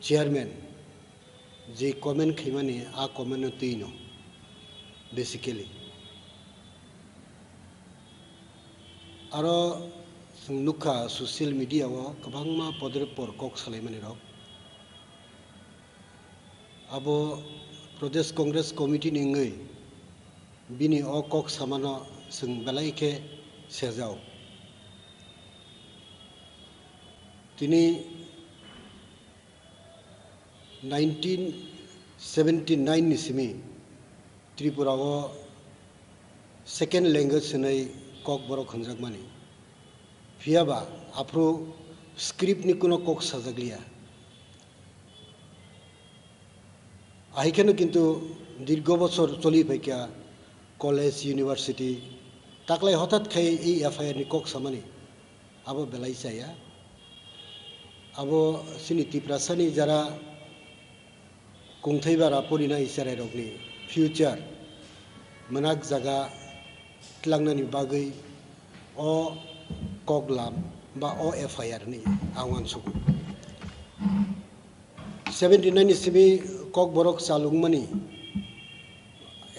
Chairman जे comment खैमानी आ comment तीनो basically आरो नुखा social media गोबां पदरे पर कक सालायमानी रक आबो प्रदेश कांग्रेस कमिटी निंगै बिनि अ कक सामानो जों बेलायखे सेजाव दिनै 1979 नि सिमी त्रिपुराव सेकेंड लैंग्वेज होनाय कक बरक खनजागमानी फियाबा आफ्रो स्क्रिप्ट नि कुनो कक साजागलिया आहिखेनो किन्तु दीर्घ बছর चली फैकिया कलेज यूनिवर्सिटी ताकलाय हठात खाय ई एफआईआर नि कक सामानी आबो बेलाय जाया आबो सिनि तिप्रासानि जरा कुंथाय बारा परिना इसाराय रगनि फ्यूचर मनाक जागा तलांनानि बागै अ कगलाम बा अ एफआईआर नि आवान सुगु 79 नि सिमी कक बरक चालुंगमानी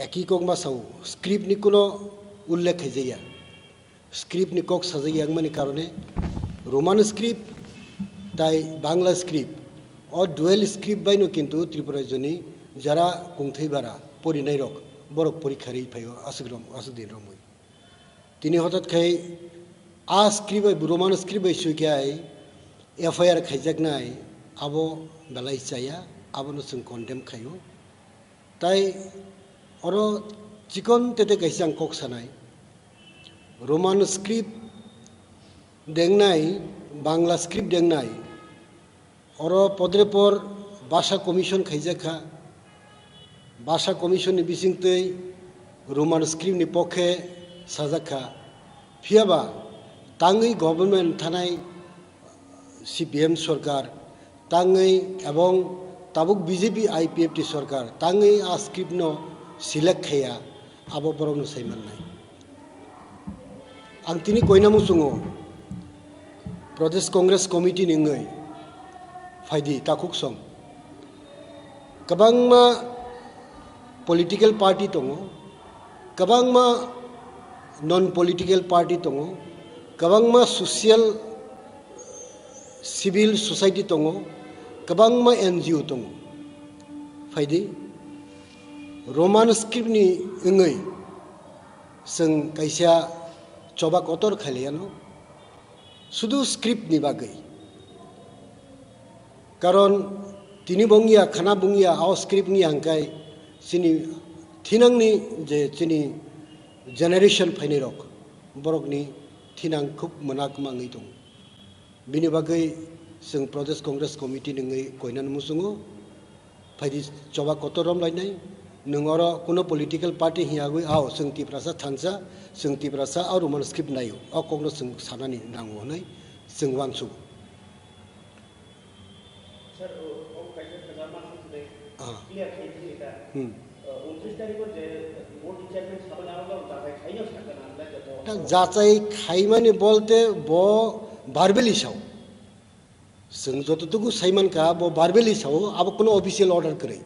एकी कक मासाव स्क्रिप्ट नि कुनो उल्लेख खैजाया स्क्रिप्ट नि कक साजायांगमानी कारणे रोमान स्क्रिप्ट ताई बांग्ला स्क्रिप्ट और डुएल स्क्रिप्ट बायनो किन्तु त्रिपुरा जनी जरा कुंथाय बारा परिनाय रक बरक परीक्षारि फायो असुदिन रमय तिनि हठात खाय आ स्क्रिप्ट रोमान स्क्रिप्ट सुइखाय एफआईआर खैजागनाय आबो बेलाय जाया आबोनो जों कन्डेम खायो ताई अरो चिकन तेते कैसां कक सानाय रोमान स्क्रिप्ट देंनाय बांग्ला स्क्रिप्ट देंनाय और पदरे पर भाषा कमिशन खैजाखा भाषा कमिशन नि बिसिंगतै रोमान स्क्रिप्ट नि पक्षे साजाखा फियाबा तांगै गवर्नमेंट थानाय सीपीएम सरकार तांगै एवं ताबुक बीजेपी आईपीएफटी सरकार तांगै आ स्क्रिप्ट नो सिलेक्ट खैया आबो बरकनो सायमाननाय आं तिनि कोयनामु सुङो प्रदेश कांग्रेस कमिटी निङै फायदि ताकुक सं गोबांमा पॉलिटिकल पार्टी दङ गोबांमा नन पॉलिटिकल पार्टी दङ गोबांमा सोशल सिविल सोसाइटी दङ गोबांमा एनजीओ दङ फायदि रोमान स्क्रिप्ट नि इङै जों कैसा चबा कतर खालियानो शुद्ध स्क्रिप्ट नि बागै कारण तिनी बंगिया खाना बंगिया आव स्क्रिप्ट नि हांकाय सिनि थिनांनि जे सिनि जेनेरेशन फाइने रक बरकनि थिनां खूब मनाक मांगै दं बिनि बागै जों प्रदेश कांग्रेस कमिटी नङै कयनान मुसुङो फायदि चबा कतरम लायनाय नोंगरो कुनो पॉलिटिकल पार्टी हियागै आव जों तिप्रासा थानसा जों तिप्रासा आव रोमान स्क्रिप्ट नायो अ कग्नो जों सानानि नांगौ हनै जों वानसु सर ओ कैसे प्रजामान से क्लियर है कि का 29 तारिख को जे बोर्ड चेयरमैन साबन आवगा जाय खाइनो सकना हमला ता जाचाय खाइमानि बोलते बो बारबेली साव जों जतटुकु साइमान का बो बारबेली साव अब कुनो ऑफिशियल ऑर्डर करे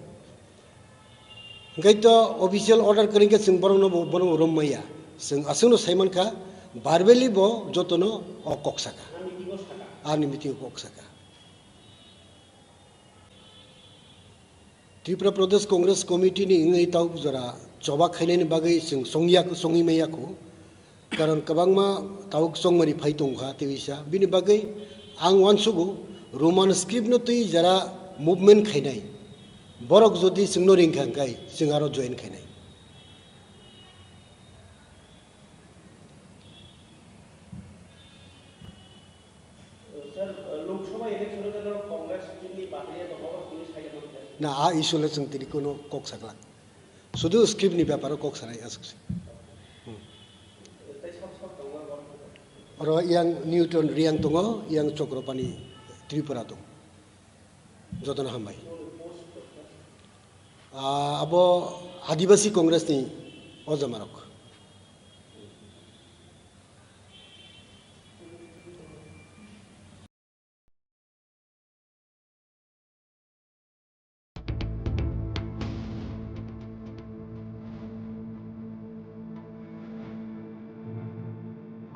गैतो ऑफिशियल ऑर्डर करेंगे जों बरनो बनो रमैया जों असुनो साइमान का बारबेली बो जतनो अ कक्साका आनि मिटिंग कक्साका त्रिपुरा प्रदेश कांग्रेस कमिटी नि इंगै ताव जरा चबा खाइनायनि बागै जों संगी मैयाखौ कारण गोबांमा ताव संमरि फाइ दंखा तेविसा बिनि बागै आं वानसुगु रोमान स्क्रिप्ट न तै जरा मुभमेंट खाइनाय बरक जदि जोंनो रिंखांखाय जों आरो जয়েন खाइनाय सर लोकसभा इलेक्शन में कांग्रेस जितनी बातें तो बहुत पुलिस खाई ना आ इशुले जों तिनि कुनो कक सागला शुद्ध स्क्रिप्ट नि व्यापार कक सानाय आसुसि और yang न्यूटन रियांग दङ yang चक्रपानी त्रिपुरा दं जतन हामबाय आबो आदिवासी कांग्रेस नि अजमारक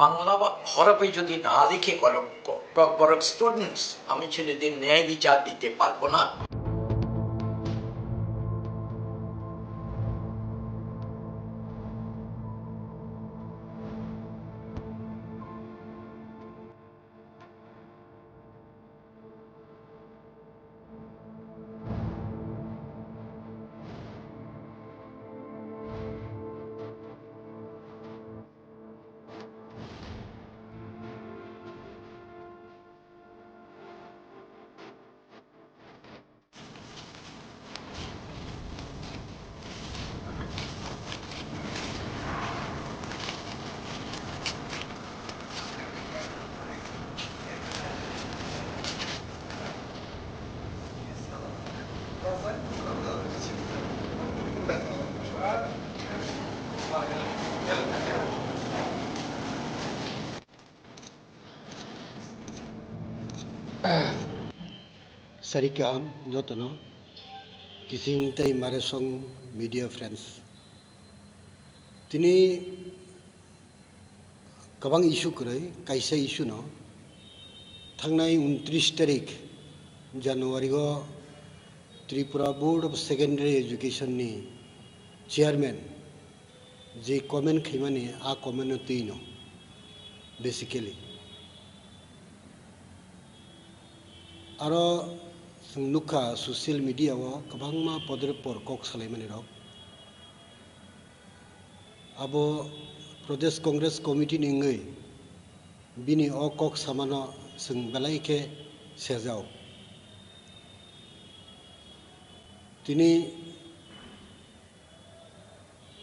বাংলা বা হরফে যদি না লিখে কলঙ্ক বরং স্টুডেন্টস আমি ছেলেদের ন্যায় বিচার দিতে পারবো না। Sarikam Jotono Kissing Tay Maresong Media Friends Tini Kabang issue Kurai Kaisa issue no Tangnai 29 Tarik January go Tripura Board of Secondary Education ni Chairman je comment khimani a community no basically aro nuka social media wo kabangma podre por kok salaimani rok abo Pradesh Congress Committee ningai bini o kok samano sing balai ke sejao tini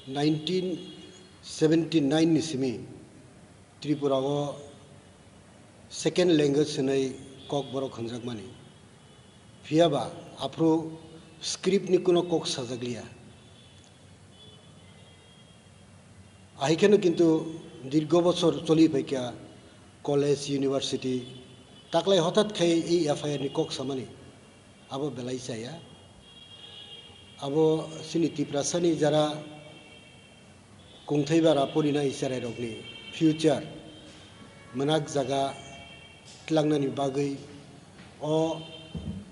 1979 ni simi Tripura wo second language sinai kok borok khanjak mani fiaba afro script ni kuno kok sajaglia ahikeno kintu dirgo bochor choli phaikya college university taklai hotat khai ei FIR ni kok samani abo belai chaya abo sini tiprasani jara kungthaibara porina isarai rokni future manak jaga tlangnani bagai o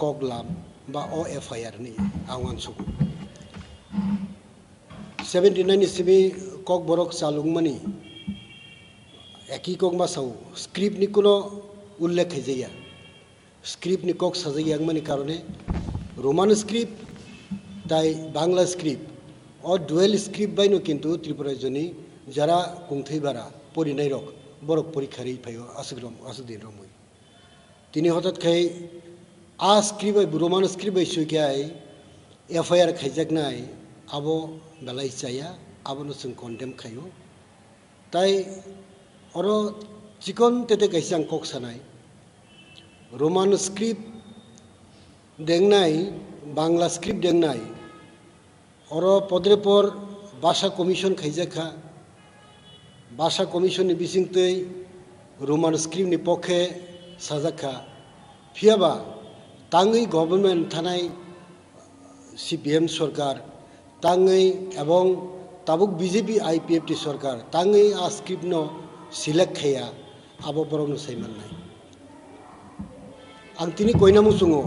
koglam ba o FIR ni awan suku 79 simi kok borok salungmani eki kok ma sau script ni kuno ullekh khaiya script ni kok sajai angmani karone roman script tai bangla script o dual script baino kintu tripura joni jara kungthaibara porinai rok borok porikhari phayo asudin romoi tini hotat khai a script roman script suikai FIR khaijaknai abo belai chaya abo no sing condemn khayo tai oro chikon tete kaisang kok sanai roman script dengnai bangla script dengnai oro podre por Bhasha Commission khaijakha Bhasha Commission ni bisingtei roman script ni pokhe sajakha phiaba tangai government thanai CPM sarkar tangai ebong tabuk BJP IPFT sarkar tangai a script no select khaya abo borok no saiman nai ang tini koinamu sungo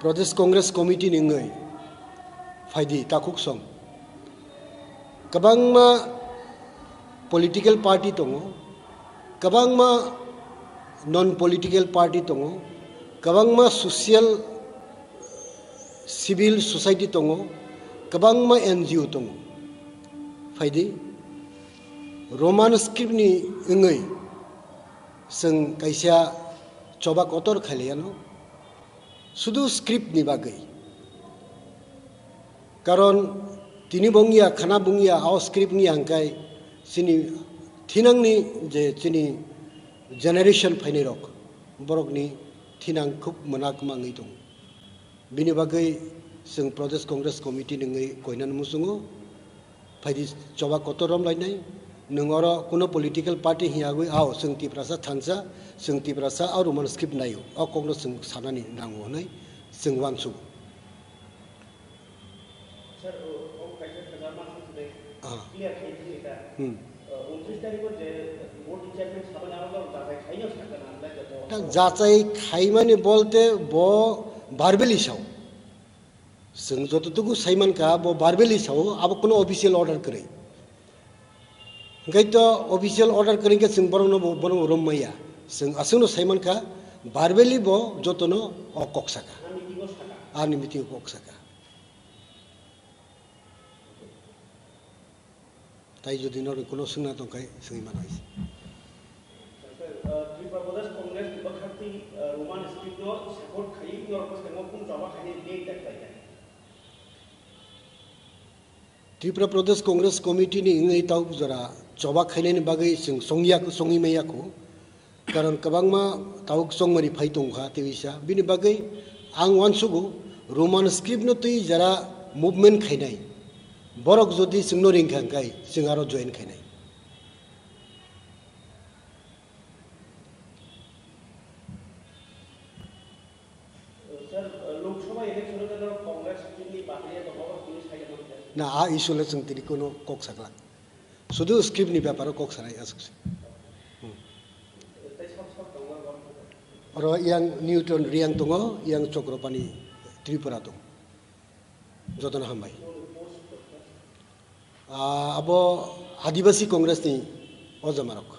Pradesh Congress Committee ningai faidi takuk song kabangma political party tongo kabangma non political party tongo kabangma social civil society tongo kabangma NGO tongo faidi roman script ni ngai sing kaisa coba kotor khaliano sudu script ni bagai karon tini bongia khana bongia au script ni angkai sini thinang ni je chini generation phaini rok borok ni thinang khup manak mangai tong bini bagai sing Pradesh Congress Committee ningai koinan musungo phaidi choba kotorom lainai nungoro kuno political party hiagoi au sing tiprasa thansa sing tiprasa au roman script nayo au kongno sing sanani nango nai sing wansu Sir, om kaisa kazaman sudah clear khai kita 29 तारिखर J board department साबोन आरो जाथाय खायनो सानगोन आंलाय दा जाचाय खायमानि बोलते बो बारबेली साव जों जतटुकु साइमानका बो बारबेली साव अब कोनो ऑफिशियल ऑर्डर करे गैतो ऑफिशियल ऑर्डर करेंगे जों बरनो रमैया जों असुनो साइमानका बारबेली बो जतनो कक्साका आनि मिटिंग कक्साका ताई जदि नर कोनो सुना दंखाय जों मानायस त्रिपुरा प्रदेश कांग्रेस विभागखाती रोमान स्क्रिप्ट सपोर्ट खाई और पसंद कुम जमा खाई दे तक त्रिपुरा प्रदेश कांग्रेस कमिटी नि इंगै ताव जरा जबा खायनायनि बागै जों संगी मैयाखौ कारण गोबांमा ताव संमरि फाइ दंखा तेविसा बिनि बागै आं वानसुगु रोमान स्क्रिप्ट न तै जरा मुभमेंट खायनाय बरक जदि जोंनो रिंखांखाय जों आरो जয়েন खायनाय सर लोकसभा इलेक्शन के कांग्रेस की बातरिया तो बहुत पुलिस खाई ना आ इशुले जों तिनि कोनो कक सकला शुद्ध स्क्रिप्ट नि व्यापार कक सराय आसुसि और yang Newton riang दङ yang चक्रपानी त्रिपुरा दं जतन हामबाय अब आदिवासी कांग्रेस नि अजमारक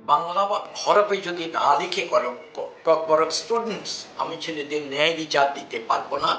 বাংলা বা হরফে যদি না লিখে কলঙ্ক বরং স্টুডেন্টস আমি ছেলেদের ন্যায় বিচার দিতে পারবো না